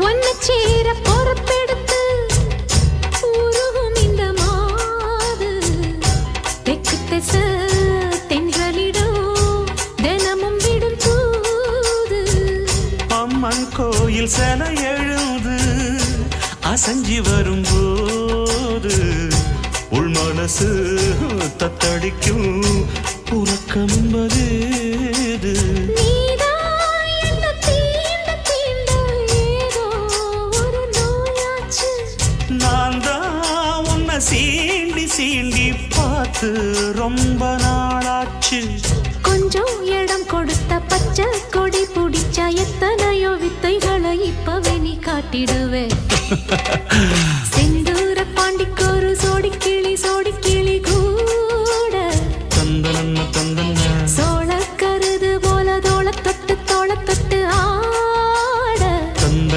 ஒன்னு சேர பொறுப்பெடுத்து உருகும் இந்த மாது தெற்கு திச தென்றலிடம் தினமும் விடும் தூது அம்மன் கோயில் செல எழுது அசஞ்சி வரும்போது உள் மனசு தத்தடிக்கும் உறக்கம் என்பது நான் தான் உன்னை சீண்டி சீண்டி பார்த்து ரொம்ப நாளாச்சு கொஞ்சம் இடம் கொடுத்த பச்சை கொடி பிடிச்சா எத்தனையோ வித்தைகளை இப்பவே நீ காட்டிடுவே